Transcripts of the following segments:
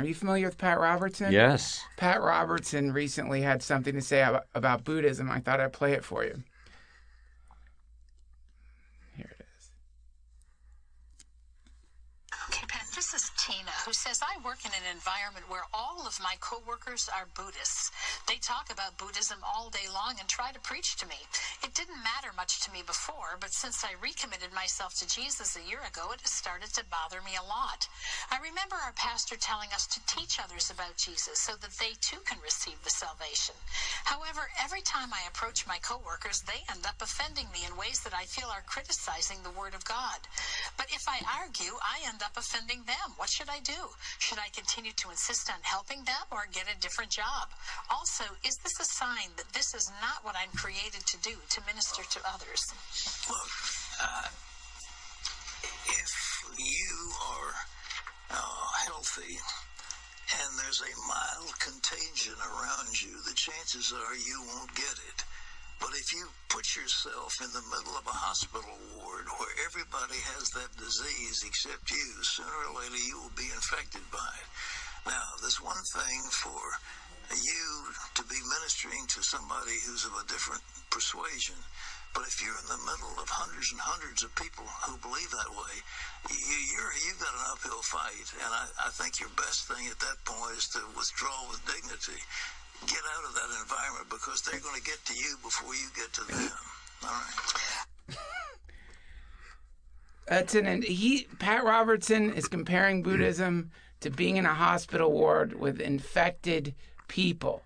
Are you familiar with Pat Robertson? Yes. Pat Robertson recently had something to say about Buddhism. I thought I'd play it for you. Here it is. Okay, Pat, this is Tina, who says, I work in an environment where all of my coworkers are Buddhists. They talk about Buddhism all day long and try to preach to me. It didn't matter much to me before, but since I recommitted myself to Jesus a year ago, it has started to bother me a lot. I remember our pastor telling us to teach others about Jesus so that they too can receive the salvation. However, every time I approach my coworkers, they end up offending me in ways that I feel are criticizing the Word of God. But if I argue, I end up offending them. What should I do? Should I continue to insist on helping them or get a different job? Also, is this a sign that this is not what I'm created to do, to minister to others? Look, if you are healthy and there's a mild contagion around you, the chances are you won't get it. But if you put yourself in the middle of a hospital ward where everybody has that disease except you, sooner or later you will be infected by it. Now, there's one thing for you to be ministering to somebody who's of a different persuasion, but if you're in the middle of hundreds and hundreds of people who believe that way, you've got an uphill fight. And I think your best thing at that point is to withdraw with dignity. Get out of that environment because they're going to get to you before you get to them. All right. Pat Robertson is comparing Buddhism to being in a hospital ward with infected people.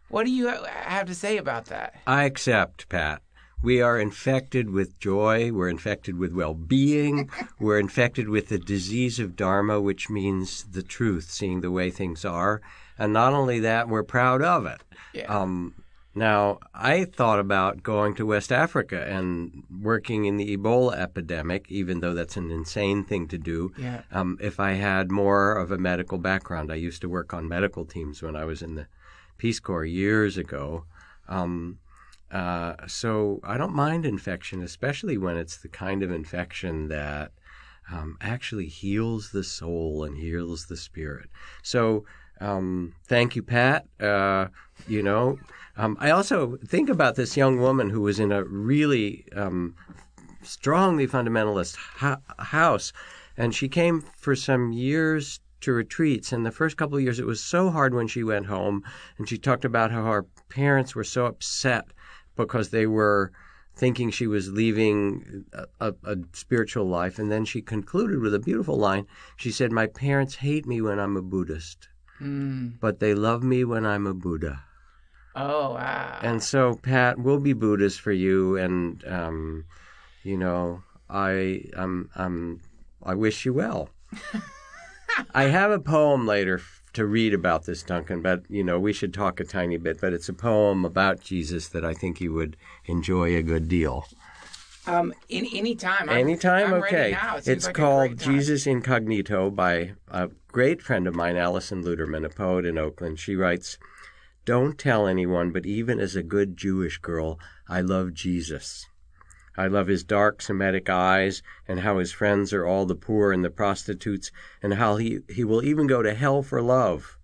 What do you have to say about that? I accept, Pat. We are infected with joy. We're infected with well-being. We're infected with the disease of Dharma, which means the truth, seeing the way things are. And not only that, we're proud of it. Yeah. Now, I thought about going to West Africa and working in the Ebola epidemic, even though that's an insane thing to do, if I had more of a medical background. I used to work on medical teams when I was in the Peace Corps years ago. So I don't mind infection, especially when it's the kind of infection that actually heals the soul and heals the spirit. So thank you, Pat. I also think about this young woman who was in a really strongly fundamentalist house, and she came for some years to retreats. And the first couple of years, it was so hard when she went home, and she talked about how her parents were so upset because they were thinking she was leaving a spiritual life. And then she concluded with a beautiful line. She said, "My parents hate me when I'm a Buddhist, but they love me when I'm a Buddha." Oh, wow. And so, Pat, we'll be Buddhists for you. And, I wish you well. I have a poem later to read about this, Duncan, but, we should talk a tiny bit. But it's a poem about Jesus that I think you would enjoy a good deal. Anytime. Anytime? I'm Okay. ready now. It's like called Jesus Incognito by a great friend of mine, Alison Luderman, a poet in Oakland. She writes, "Don't tell anyone, but even as a good Jewish girl, I love Jesus. I love his dark Semitic eyes and how his friends are all the poor and the prostitutes and how he will even go to hell for love.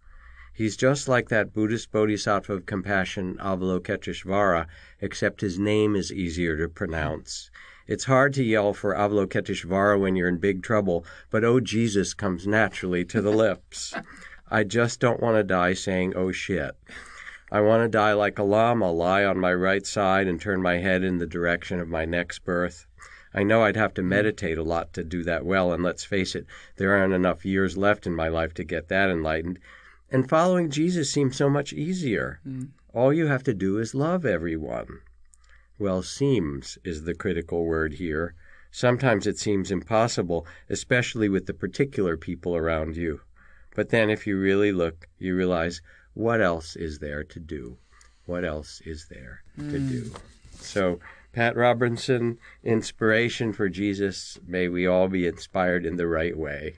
He's just like that Buddhist bodhisattva of compassion, Avalokiteshvara, except his name is easier to pronounce. It's hard to yell for Avalokiteshvara when you're in big trouble, but oh Jesus comes naturally to the lips. I just don't want to die saying, oh shit. I want to die like a llama, lie on my right side and turn my head in the direction of my next birth. I know I'd have to meditate a lot to do that well, and let's face it, there aren't enough years left in my life to get that enlightened. And following Jesus seems so much easier. All you have to do is love everyone." Well, seems is the critical word here. Sometimes it seems impossible, especially with the particular people around you. But then if you really look, you realize, what else is there to do? What else is there to do? So, Pat Robertson, inspiration for Jesus. May we all be inspired in the right way.